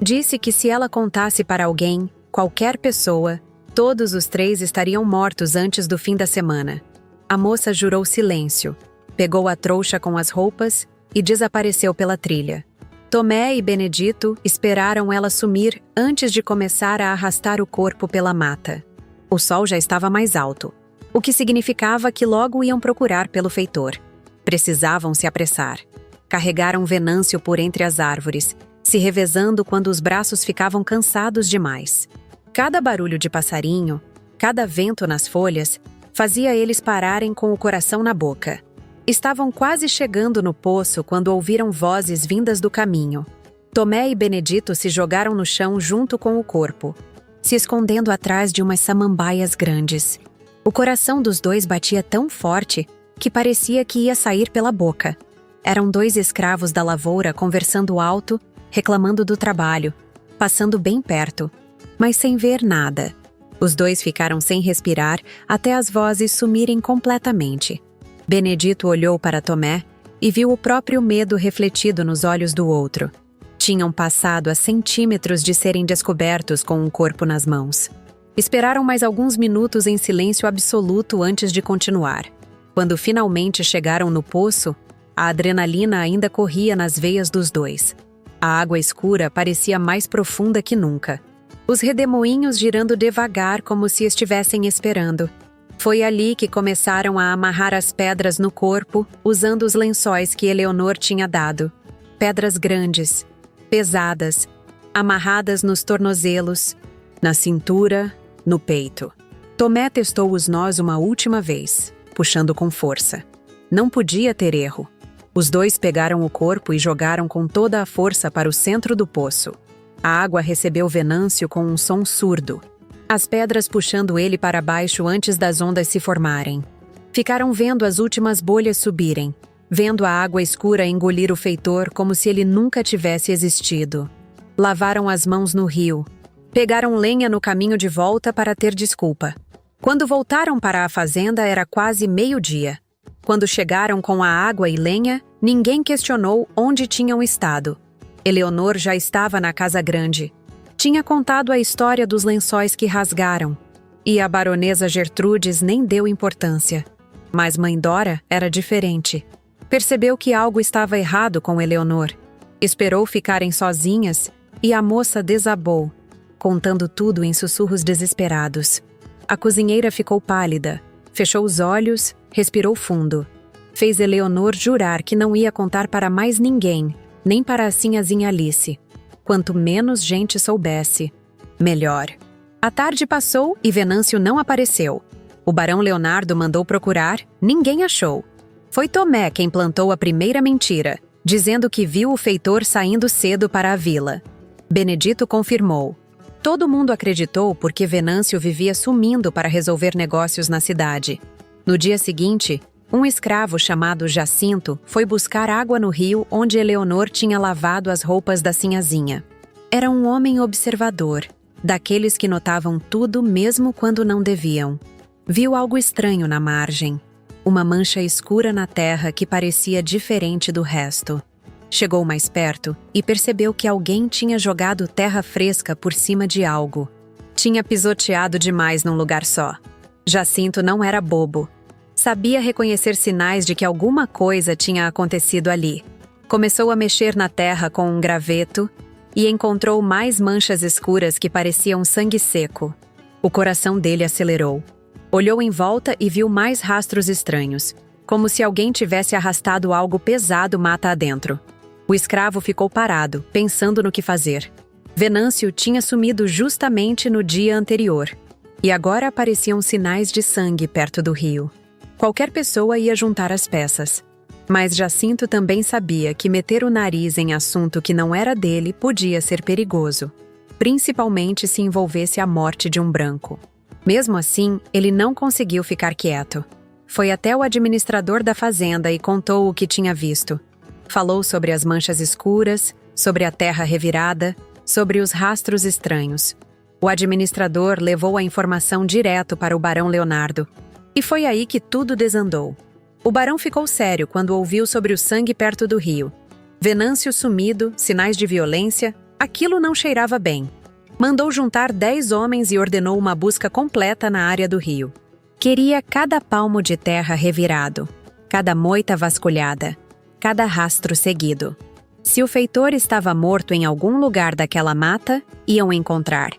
Disse que se ela contasse para alguém, qualquer pessoa, todos os três estariam mortos antes do fim da semana. A moça jurou silêncio, pegou a trouxa com as roupas e desapareceu pela trilha. Tomé e Benedito esperaram ela sumir antes de começar a arrastar o corpo pela mata. O sol já estava mais alto, o que significava que logo iam procurar pelo feitor. Precisavam se apressar. Carregaram Venâncio por entre as árvores, se revezando quando os braços ficavam cansados demais. Cada barulho de passarinho, cada vento nas folhas, fazia eles pararem com o coração na boca. Estavam quase chegando no poço quando ouviram vozes vindas do caminho. Tomé e Benedito se jogaram no chão junto com o corpo, se escondendo atrás de umas samambaias grandes. O coração dos dois batia tão forte que parecia que ia sair pela boca. Eram dois escravos da lavoura conversando alto, reclamando do trabalho. passando bem perto, mas sem ver nada. Os dois ficaram sem respirar até as vozes sumirem completamente. Benedito olhou para Tomé e viu o próprio medo refletido nos olhos do outro. Tinham passado a centímetros de serem descobertos com um corpo nas mãos. Esperaram mais alguns minutos em silêncio absoluto antes de continuar. Quando finalmente chegaram no poço, a adrenalina ainda corria nas veias dos dois. A água escura parecia mais profunda que nunca. Os redemoinhos girando devagar como se estivessem esperando. Foi ali que começaram a amarrar as pedras no corpo, usando os lençóis que Eleonor tinha dado. Pedras grandes, pesadas, amarradas nos tornozelos, na cintura, no peito. Tomé testou os nós uma última vez, puxando com força. Não podia ter erro. Os dois pegaram o corpo e jogaram com toda a força para o centro do poço. A água recebeu Venâncio com um som surdo, as pedras puxando ele para baixo antes das ondas se formarem. Ficaram vendo as últimas bolhas subirem, vendo a água escura engolir o feitor como se ele nunca tivesse existido. Lavaram as mãos no rio. Pegaram lenha no caminho de volta para ter desculpa. Quando voltaram para a fazenda era quase meio-dia. Quando chegaram com a água e lenha, ninguém questionou onde tinham estado. Eleonor já estava na casa grande. Tinha contado a história dos lençóis que rasgaram. E a baronesa Gertrudes nem deu importância. Mas mãe Dora era diferente. Percebeu que algo estava errado com Eleonor. Esperou ficarem sozinhas e a moça desabou, contando tudo em sussurros desesperados. A cozinheira ficou pálida, fechou os olhos, respirou fundo. Fez Eleonor jurar que não ia contar para mais ninguém, nem para a sinhazinha Alice. Quanto menos gente soubesse, melhor. A tarde passou e Venâncio não apareceu. O barão Leonardo mandou procurar, ninguém achou. Foi Tomé quem plantou a primeira mentira, dizendo que viu o feitor saindo cedo para a vila. Benedito confirmou. Todo mundo acreditou porque Venâncio vivia sumindo para resolver negócios na cidade. No dia seguinte, um escravo chamado Jacinto foi buscar água no rio onde Eleonor tinha lavado as roupas da sinhazinha. Era um homem observador, daqueles que notavam tudo mesmo quando não deviam. Viu algo estranho na margem, uma mancha escura na terra que parecia diferente do resto. Chegou mais perto e percebeu que alguém tinha jogado terra fresca por cima de algo. Tinha pisoteado demais num lugar só. Jacinto não era bobo. Sabia reconhecer sinais de que alguma coisa tinha acontecido ali. Começou a mexer na terra com um graveto e encontrou mais manchas escuras que pareciam sangue seco. O coração dele acelerou. Olhou em volta e viu mais rastros estranhos, como se alguém tivesse arrastado algo pesado mata adentro. O escravo ficou parado, pensando no que fazer. Venâncio tinha sumido justamente no dia anterior, e agora apareciam sinais de sangue perto do rio. Qualquer pessoa ia juntar as peças. Mas Jacinto também sabia que meter o nariz em assunto que não era dele podia ser perigoso, principalmente se envolvesse a morte de um branco. Mesmo assim, ele não conseguiu ficar quieto. Foi até o administrador da fazenda e contou o que tinha visto. Falou sobre as manchas escuras, sobre a terra revirada, sobre os rastros estranhos. O administrador levou a informação direto para o barão Leonardo. E foi aí que tudo desandou. O barão ficou sério quando ouviu sobre o sangue perto do rio. Venâncio sumido, sinais de violência, aquilo não cheirava bem. Mandou juntar 10 homens e ordenou uma busca completa na área do rio. Queria cada palmo de terra revirado, cada moita vasculhada, cada rastro seguido. Se o feitor estava morto em algum lugar daquela mata, iam encontrar.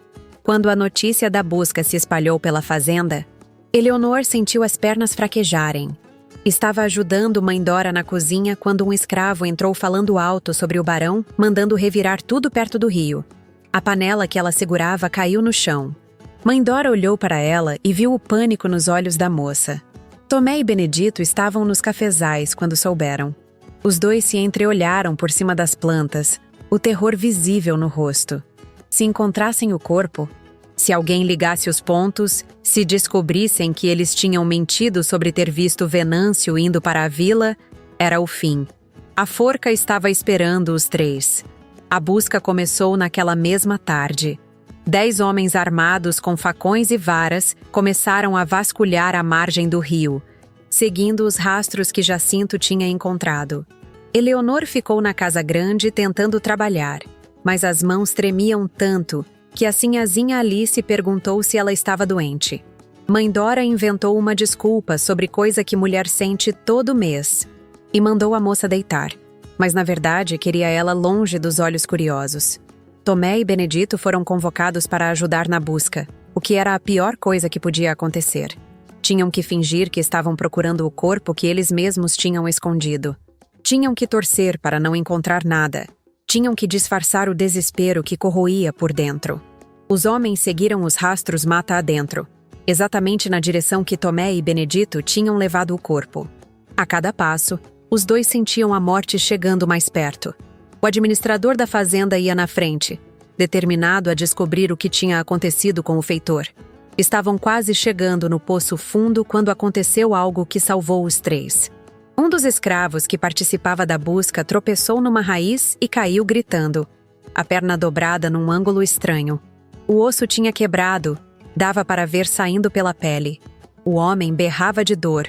Quando a notícia da busca se espalhou pela fazenda, Eleonor sentiu as pernas fraquejarem. Estava ajudando mãe Dora na cozinha quando um escravo entrou falando alto sobre o barão, mandando revirar tudo perto do rio. A panela que ela segurava caiu no chão. Mãe Dora olhou para ela e viu o pânico nos olhos da moça. Tomé e Benedito estavam nos cafezais quando souberam. Os dois se entreolharam por cima das plantas, o terror visível no rosto. Se encontrassem o corpo, se alguém ligasse os pontos, se descobrissem que eles tinham mentido sobre ter visto Venâncio indo para a vila, era o fim. A forca estava esperando os três. A busca começou naquela mesma tarde. 10 homens armados com facões e varas começaram a vasculhar a margem do rio, seguindo os rastros que Jacinto tinha encontrado. Eleonor ficou na casa grande tentando trabalhar, mas as mãos tremiam tanto que a sinhazinha Alice perguntou se ela estava doente. Mãe Dora inventou uma desculpa sobre coisa que mulher sente todo mês e mandou a moça deitar, mas na verdade queria ela longe dos olhos curiosos. Tomé e Benedito foram convocados para ajudar na busca, o que era a pior coisa que podia acontecer. Tinham que fingir que estavam procurando o corpo que eles mesmos tinham escondido. Tinham que torcer para não encontrar nada. Tinham que disfarçar o desespero que corroía por dentro. Os homens seguiram os rastros mata adentro, exatamente na direção que Tomé e Benedito tinham levado o corpo. A cada passo, os dois sentiam a morte chegando mais perto. O administrador da fazenda ia na frente, determinado a descobrir o que tinha acontecido com o feitor. Estavam quase chegando no poço fundo quando aconteceu algo que salvou os três. Um dos escravos que participava da busca tropeçou numa raiz e caiu gritando, a perna dobrada num ângulo estranho. O osso tinha quebrado, dava para ver saindo pela pele. O homem berrava de dor,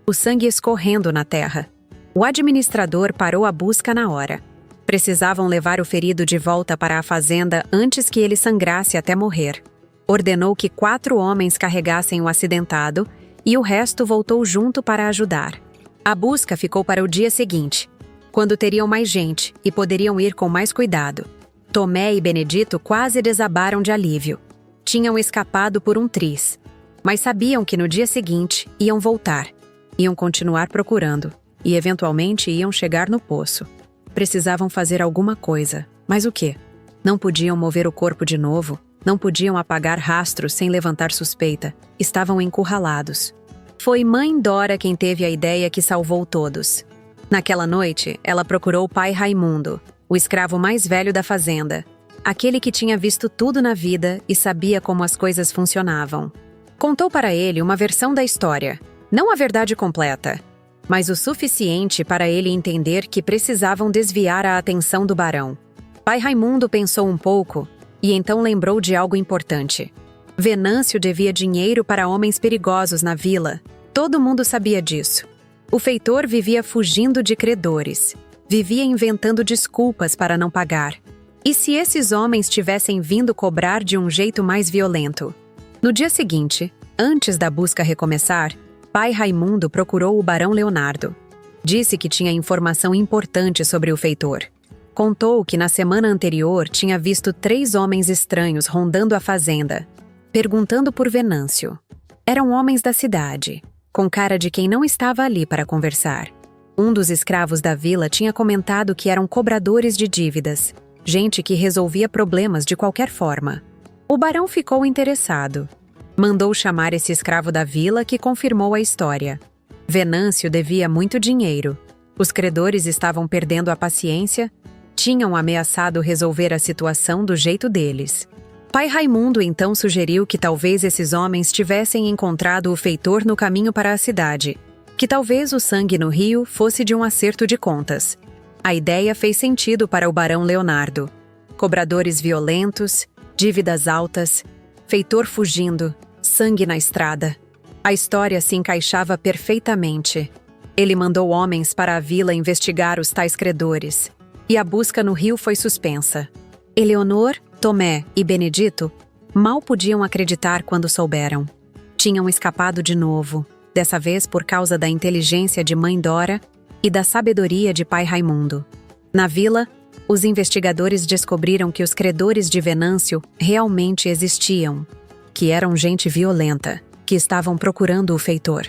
o sangue escorrendo na terra. O administrador parou a busca na hora. Precisavam levar o ferido de volta para a fazenda antes que ele sangrasse até morrer. Ordenou que 4 homens carregassem o acidentado e o resto voltou junto para ajudar. A busca ficou para o dia seguinte, quando teriam mais gente e poderiam ir com mais cuidado. Tomé e Benedito quase desabaram de alívio. Tinham escapado por um triz, mas sabiam que no dia seguinte iam voltar. Iam continuar procurando e eventualmente iam chegar no poço. Precisavam fazer alguma coisa, mas o quê? Não podiam mover o corpo de novo, não podiam apagar rastros sem levantar suspeita. Estavam encurralados. Foi Mãe Dora quem teve a ideia que salvou todos. Naquela noite, ela procurou o pai Raimundo, o escravo mais velho da fazenda, aquele que tinha visto tudo na vida e sabia como as coisas funcionavam. Contou para ele uma versão da história, não a verdade completa, mas o suficiente para ele entender que precisavam desviar a atenção do barão. Pai Raimundo pensou um pouco e então lembrou de algo importante. Venâncio devia dinheiro para homens perigosos na vila. Todo mundo sabia disso. O feitor vivia fugindo de credores. Vivia inventando desculpas para não pagar. E se esses homens tivessem vindo cobrar de um jeito mais violento? No dia seguinte, antes da busca recomeçar, pai Raimundo procurou o barão Leonardo. Disse que tinha informação importante sobre o feitor. Contou que na semana anterior tinha visto 3 homens estranhos rondando a fazenda, perguntando por Venâncio. Eram homens da cidade, com cara de quem não estava ali para conversar. Um dos escravos da vila tinha comentado que eram cobradores de dívidas, gente que resolvia problemas de qualquer forma. O barão ficou interessado. Mandou chamar esse escravo da vila que confirmou a história. Venâncio devia muito dinheiro. Os credores estavam perdendo a paciência, tinham ameaçado resolver a situação do jeito deles. Pai Raimundo então sugeriu que talvez esses homens tivessem encontrado o feitor no caminho para a cidade, que talvez o sangue no rio fosse de um acerto de contas. A ideia fez sentido para o barão Leonardo. Cobradores violentos, dívidas altas, feitor fugindo, sangue na estrada. A história se encaixava perfeitamente. Ele mandou homens para a vila investigar os tais credores, e a busca no rio foi suspensa. Eleonor, Tomé e Benedito mal podiam acreditar quando souberam. Tinham escapado de novo, dessa vez por causa da inteligência de Mãe Dora e da sabedoria de pai Raimundo. Na vila, os investigadores descobriram que os credores de Venâncio realmente existiam, que eram gente violenta, que estavam procurando o feitor.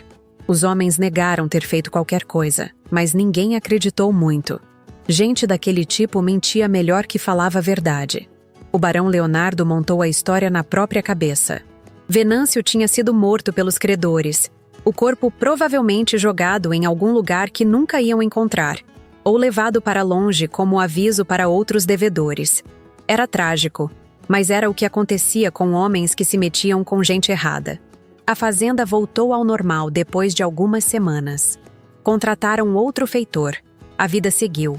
Os homens negaram ter feito qualquer coisa, mas ninguém acreditou muito. Gente daquele tipo mentia melhor que falava a verdade. O barão Leonardo montou a história na própria cabeça. Venâncio tinha sido morto pelos credores, o corpo provavelmente jogado em algum lugar que nunca iam encontrar, ou levado para longe como aviso para outros devedores. Era trágico, mas era o que acontecia com homens que se metiam com gente errada. A fazenda voltou ao normal depois de algumas semanas. Contrataram outro feitor. A vida seguiu.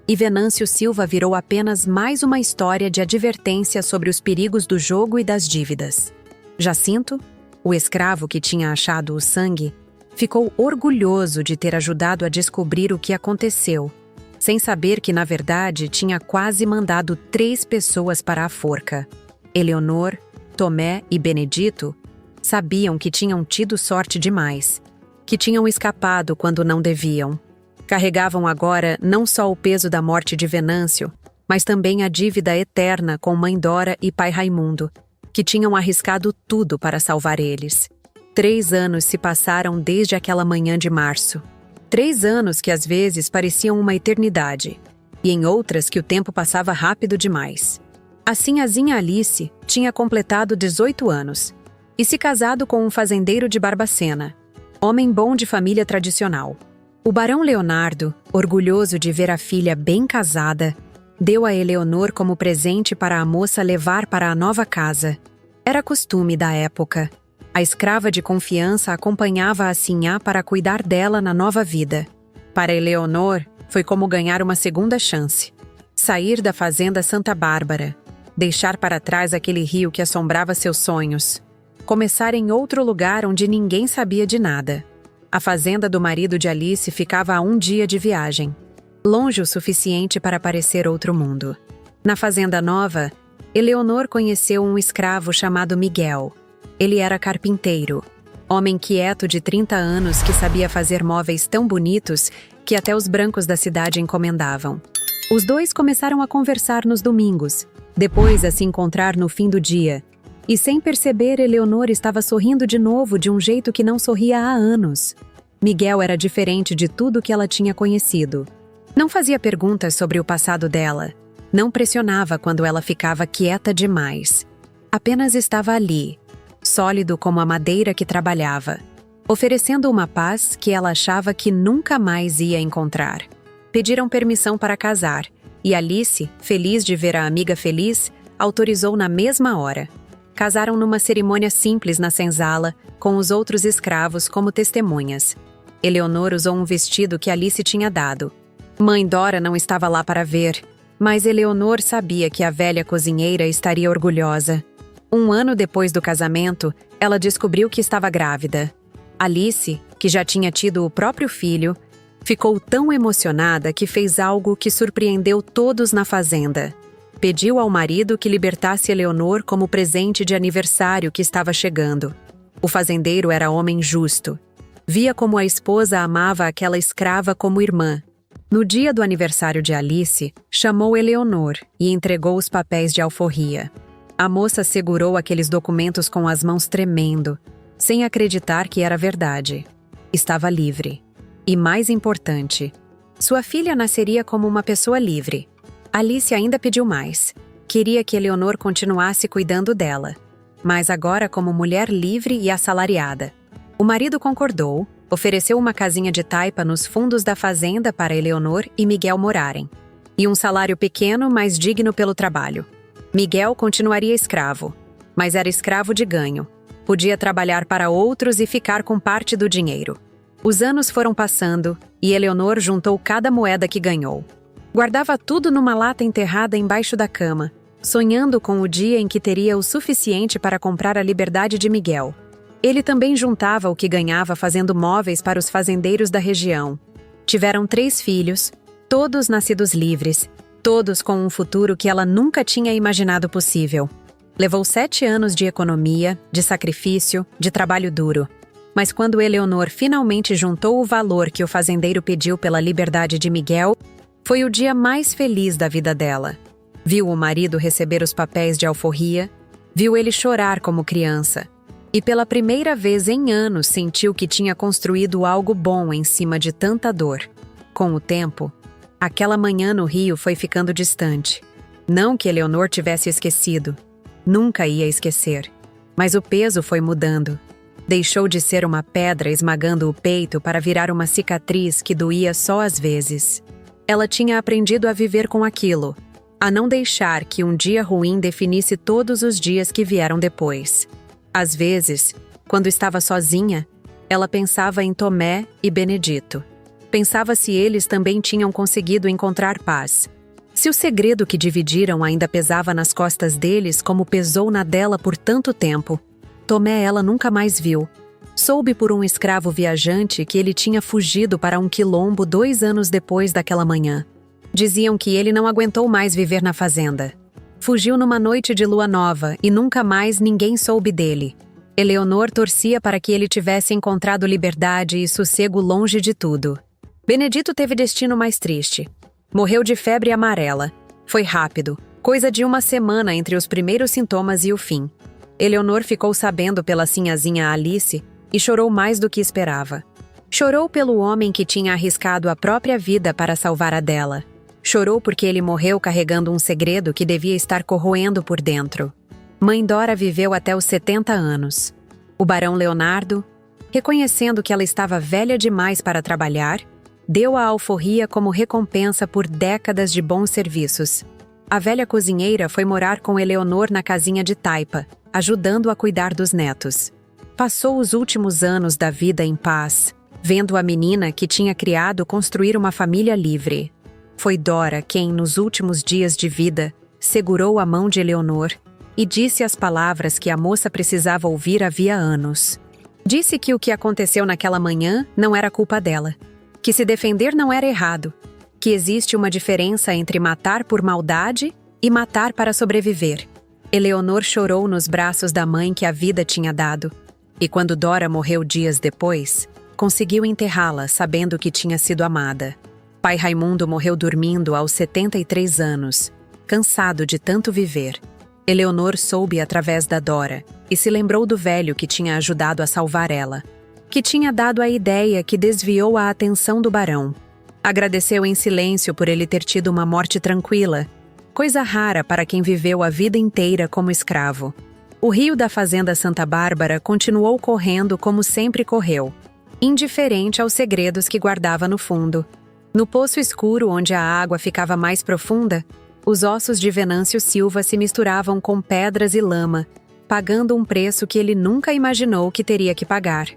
e Venâncio Silva virou apenas mais uma história de advertência sobre os perigos do jogo e das dívidas. Jacinto, o escravo que tinha achado o sangue, ficou orgulhoso de ter ajudado a descobrir o que aconteceu, sem saber que, na verdade, tinha quase mandado 3 pessoas para a forca. Eleonor, Tomé e Benedito sabiam que tinham tido sorte demais, que tinham escapado quando não deviam. Carregavam agora não só o peso da morte de Venâncio, mas também a dívida eterna com Mãe Dora e Pai Raimundo, que tinham arriscado tudo para salvar eles. 3 anos se passaram desde aquela manhã de março. 3 anos que às vezes pareciam uma eternidade, e em outras que o tempo passava rápido demais. A sinhazinha Alice tinha completado 18 anos e se casado com um fazendeiro de Barbacena, homem bom de família tradicional. O barão Leonardo, orgulhoso de ver a filha bem casada, deu a Eleonor como presente para a moça levar para a nova casa. Era costume da época. A escrava de confiança acompanhava a sinhá para cuidar dela na nova vida. Para Eleonor, foi como ganhar uma segunda chance. Sair da fazenda Santa Bárbara, deixar para trás aquele rio que assombrava seus sonhos, começar em outro lugar onde ninguém sabia de nada. A fazenda do marido de Alice ficava a 1 dia de viagem, longe o suficiente para parecer outro mundo. Na fazenda nova, Eleonor conheceu um escravo chamado Miguel. Ele era carpinteiro, homem quieto de 30 anos que sabia fazer móveis tão bonitos que até os brancos da cidade encomendavam. Os dois começaram a conversar nos domingos, depois a se encontrar no fim do dia. E sem perceber, Eleonor estava sorrindo de novo de um jeito que não sorria há anos. Miguel era diferente de tudo que ela tinha conhecido. Não fazia perguntas sobre o passado dela. Não pressionava quando ela ficava quieta demais. Apenas estava ali, sólido como a madeira que trabalhava, oferecendo uma paz que ela achava que nunca mais ia encontrar. Pediram permissão para casar, e Alice, feliz de ver a amiga feliz, autorizou na mesma hora. Casaram numa cerimônia simples na senzala, com os outros escravos como testemunhas. Eleonor usou um vestido que Alice tinha dado. Mãe Dora não estava lá para ver, mas Eleonor sabia que a velha cozinheira estaria orgulhosa. 1 ano depois do casamento, ela descobriu que estava grávida. Alice, que já tinha tido o próprio filho, ficou tão emocionada que fez algo que surpreendeu todos na fazenda. Pediu ao marido que libertasse Eleonor como presente de aniversário que estava chegando. O fazendeiro era homem justo. Via como a esposa amava aquela escrava como irmã. No dia do aniversário de Alice, chamou Eleonor e entregou os papéis de alforria. A moça segurou aqueles documentos com as mãos tremendo, sem acreditar que era verdade. Estava livre. E mais importante, sua filha nasceria como uma pessoa livre. Alice ainda pediu mais. Queria que Eleonor continuasse cuidando dela, mas agora como mulher livre e assalariada. O marido concordou, ofereceu uma casinha de taipa nos fundos da fazenda para Eleonor e Miguel morarem. E um salário pequeno, mas digno pelo trabalho. Miguel continuaria escravo, mas era escravo de ganho. Podia trabalhar para outros e ficar com parte do dinheiro. Os anos foram passando e Eleonor juntou cada moeda que ganhou. Guardava tudo numa lata enterrada embaixo da cama, sonhando com o dia em que teria o suficiente para comprar a liberdade de Miguel. Ele também juntava o que ganhava fazendo móveis para os fazendeiros da região. Tiveram 3 filhos, todos nascidos livres, todos com um futuro que ela nunca tinha imaginado possível. Levou 7 anos de economia, de sacrifício, de trabalho duro. Mas quando Eleonor finalmente juntou o valor que o fazendeiro pediu pela liberdade de Miguel, foi o dia mais feliz da vida dela. Viu o marido receber os papéis de alforria, viu ele chorar como criança, e pela primeira vez em anos sentiu que tinha construído algo bom em cima de tanta dor. Com o tempo, aquela manhã no rio foi ficando distante. Não que Eleonor tivesse esquecido. Nunca ia esquecer. Mas o peso foi mudando. Deixou de ser uma pedra esmagando o peito para virar uma cicatriz que doía só às vezes. Ela tinha aprendido a viver com aquilo, a não deixar que um dia ruim definisse todos os dias que vieram depois. Às vezes, quando estava sozinha, ela pensava em Tomé e Benedito. Pensava se eles também tinham conseguido encontrar paz. Se o segredo que dividiram ainda pesava nas costas deles como pesou na dela por tanto tempo. Tomé ela nunca mais viu. Soube por um escravo viajante que ele tinha fugido para um quilombo 2 anos depois daquela manhã. Diziam que ele não aguentou mais viver na fazenda. Fugiu numa noite de lua nova e nunca mais ninguém soube dele. Eleonor torcia para que ele tivesse encontrado liberdade e sossego longe de tudo. Benedito teve destino mais triste. Morreu de febre amarela. Foi rápido, coisa de 1 semana entre os primeiros sintomas e o fim. Eleonor ficou sabendo pela sinhazinha Alice e chorou mais do que esperava. Chorou pelo homem que tinha arriscado a própria vida para salvar a dela. Chorou porque ele morreu carregando um segredo que devia estar corroendo por dentro. Mãe Dora viveu até os 70 anos. O barão Leonardo, reconhecendo que ela estava velha demais para trabalhar, deu a alforria como recompensa por décadas de bons serviços. A velha cozinheira foi morar com Eleonor na casinha de taipa, ajudando a cuidar dos netos. Passou os últimos anos da vida em paz, vendo a menina que tinha criado construir uma família livre. Foi Dora quem, nos últimos dias de vida, segurou a mão de Eleonor e disse as palavras que a moça precisava ouvir havia anos. Disse que o que aconteceu naquela manhã não era culpa dela, que se defender não era errado, que existe uma diferença entre matar por maldade e matar para sobreviver. Eleonor chorou nos braços da mãe que a vida tinha dado, e quando Dora morreu dias depois, conseguiu enterrá-la sabendo que tinha sido amada. Pai Raimundo morreu dormindo aos 73 anos, cansado de tanto viver. Eleonor soube através da Dora e se lembrou do velho que tinha ajudado a salvar ela, que tinha dado a ideia que desviou a atenção do barão. Agradeceu em silêncio por ele ter tido uma morte tranquila, coisa rara para quem viveu a vida inteira como escravo. O rio da fazenda Santa Bárbara continuou correndo como sempre correu, indiferente aos segredos que guardava no fundo. No poço escuro onde a água ficava mais profunda, os ossos de Venâncio Silva se misturavam com pedras e lama, pagando um preço que ele nunca imaginou que teria que pagar.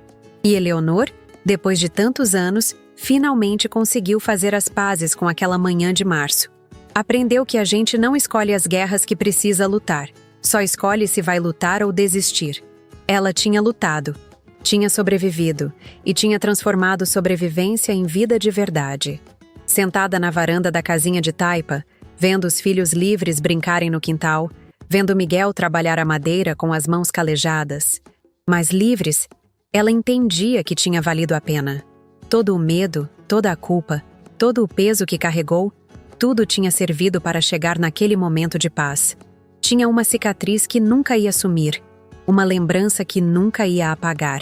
E Eleonor, depois de tantos anos, finalmente conseguiu fazer as pazes com aquela manhã de março. Aprendeu que a gente não escolhe as guerras que precisa lutar, só escolhe se vai lutar ou desistir. Ela tinha lutado, tinha sobrevivido e tinha transformado sobrevivência em vida de verdade. Sentada na varanda da casinha de taipa, vendo os filhos livres brincarem no quintal, vendo Miguel trabalhar a madeira com as mãos calejadas, mas livres, ela entendia que tinha valido a pena. Todo o medo, toda a culpa, todo o peso que carregou, tudo tinha servido para chegar naquele momento de paz. Tinha uma cicatriz que nunca ia sumir, uma lembrança que nunca ia apagar.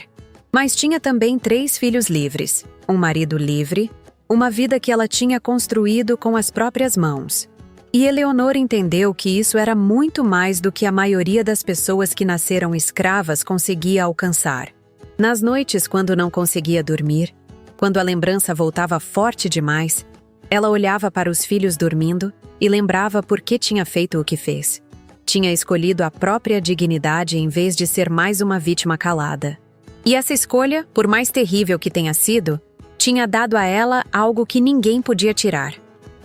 Mas tinha também 3 filhos livres, um marido livre, uma vida que ela tinha construído com as próprias mãos. E Eleonor entendeu que isso era muito mais do que a maioria das pessoas que nasceram escravas conseguia alcançar. Nas noites, quando não conseguia dormir, quando a lembrança voltava forte demais, ela olhava para os filhos dormindo e lembrava por que tinha feito o que fez. Tinha escolhido a própria dignidade em vez de ser mais uma vítima calada. E essa escolha, por mais terrível que tenha sido, tinha dado a ela algo que ninguém podia tirar: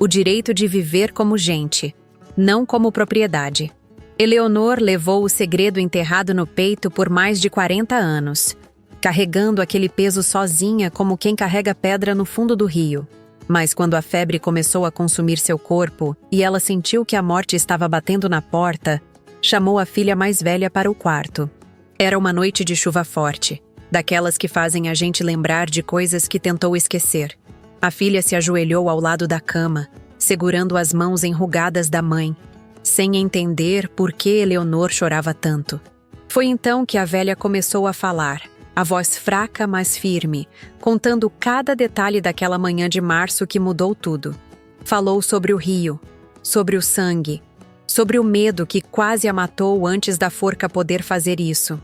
o direito de viver como gente, não como propriedade. Eleonor levou o segredo enterrado no peito por mais de 40 anos, carregando aquele peso sozinha como quem carrega pedra no fundo do rio. Mas quando a febre começou a consumir seu corpo e ela sentiu que a morte estava batendo na porta, chamou a filha mais velha para o quarto. Era uma noite de chuva forte, daquelas que fazem a gente lembrar de coisas que tentou esquecer. A filha se ajoelhou ao lado da cama, segurando as mãos enrugadas da mãe, sem entender por que Eleonor chorava tanto. Foi então que a velha começou a falar, a voz fraca mas firme, contando cada detalhe daquela manhã de março que mudou tudo. Falou sobre o rio, sobre o sangue, sobre o medo que quase a matou antes da forca poder fazer isso.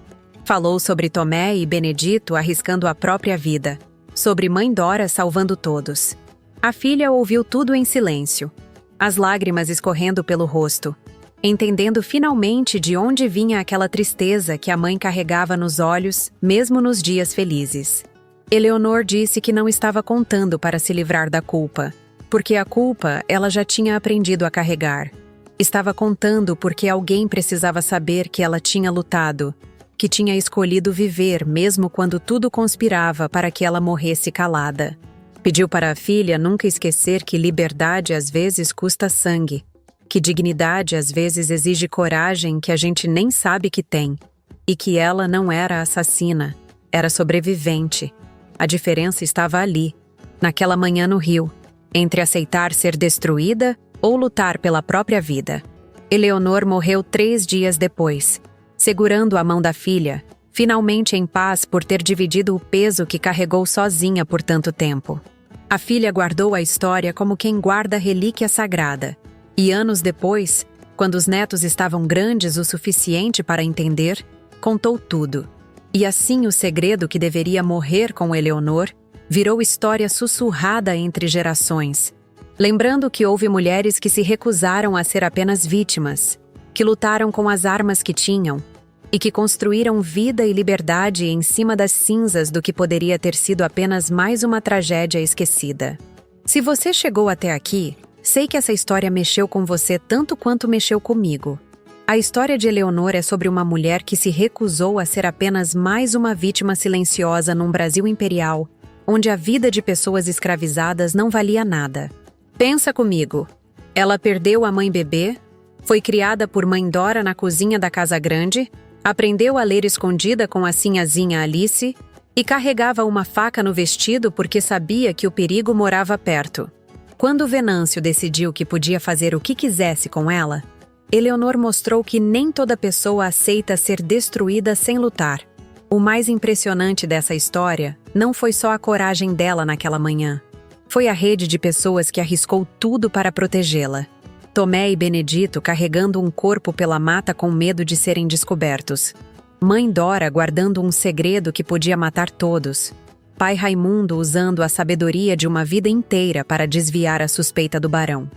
Falou sobre Tomé e Benedito arriscando a própria vida, sobre Mãe Dora salvando todos. A filha ouviu tudo em silêncio, as lágrimas escorrendo pelo rosto, entendendo finalmente de onde vinha aquela tristeza que a mãe carregava nos olhos, mesmo nos dias felizes. Eleonor disse que não estava contando para se livrar da culpa, porque a culpa ela já tinha aprendido a carregar. Estava contando porque alguém precisava saber que ela tinha lutado, que tinha escolhido viver mesmo quando tudo conspirava para que ela morresse calada. Pediu para a filha nunca esquecer que liberdade às vezes custa sangue, que dignidade às vezes exige coragem que a gente nem sabe que tem, e que ela não era assassina, era sobrevivente. A diferença estava ali, naquela manhã no rio, entre aceitar ser destruída ou lutar pela própria vida. Eleonor morreu 3 dias depois, segurando a mão da filha, finalmente em paz por ter dividido o peso que carregou sozinha por tanto tempo. A filha guardou a história como quem guarda relíquia sagrada, e anos depois, quando os netos estavam grandes o suficiente para entender, contou tudo. E assim o segredo que deveria morrer com Eleonor virou história sussurrada entre gerações, lembrando que houve mulheres que se recusaram a ser apenas vítimas, que lutaram com as armas que tinham e que construíram vida e liberdade em cima das cinzas do que poderia ter sido apenas mais uma tragédia esquecida. Se você chegou até aqui, sei que essa história mexeu com você tanto quanto mexeu comigo. A história de Eleonor é sobre uma mulher que se recusou a ser apenas mais uma vítima silenciosa num Brasil imperial, onde a vida de pessoas escravizadas não valia nada. Pensa comigo. Ela perdeu a mãe bebê, foi criada por mãe Dora na cozinha da casa grande, aprendeu a ler escondida com a sinhazinha Alice e carregava uma faca no vestido porque sabia que o perigo morava perto. Quando Venâncio decidiu que podia fazer o que quisesse com ela, Eleonor mostrou que nem toda pessoa aceita ser destruída sem lutar. O mais impressionante dessa história não foi só a coragem dela naquela manhã. Foi a rede de pessoas que arriscou tudo para protegê-la. Tomé e Benedito carregando um corpo pela mata com medo de serem descobertos. Mãe Dora guardando um segredo que podia matar todos. Pai Raimundo usando a sabedoria de uma vida inteira para desviar a suspeita do barão.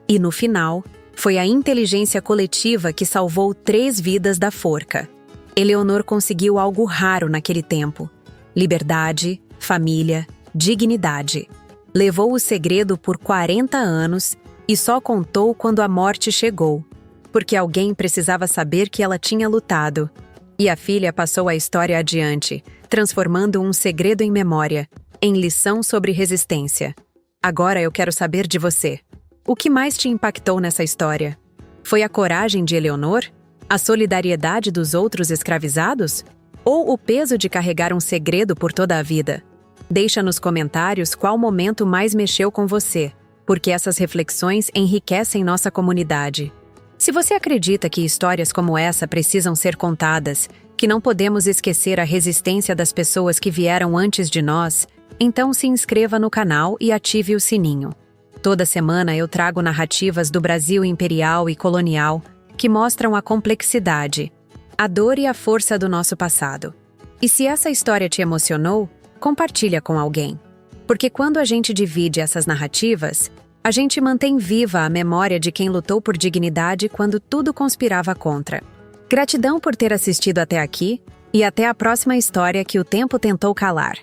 E no final, foi a inteligência coletiva que salvou 3 vidas da forca. Eleonor conseguiu algo raro naquele tempo: liberdade, família, dignidade. Levou o segredo por 40 anos e só contou quando a morte chegou, porque alguém precisava saber que ela tinha lutado. E a filha passou a história adiante, transformando um segredo em memória, em lição sobre resistência. Agora eu quero saber de você. O que mais te impactou nessa história? Foi a coragem de Eleonor? A solidariedade dos outros escravizados? Ou o peso de carregar um segredo por toda a vida? Deixa nos comentários qual momento mais mexeu com você, porque essas reflexões enriquecem nossa comunidade. Se você acredita que histórias como essa precisam ser contadas, que não podemos esquecer a resistência das pessoas que vieram antes de nós, então se inscreva no canal e ative o sininho. Toda semana eu trago narrativas do Brasil imperial e colonial que mostram a complexidade, a dor e a força do nosso passado. E se essa história te emocionou, compartilha com alguém. Porque quando a gente divide essas narrativas, a gente mantém viva a memória de quem lutou por dignidade quando tudo conspirava contra. Gratidão por ter assistido até aqui e até a próxima história que o tempo tentou calar.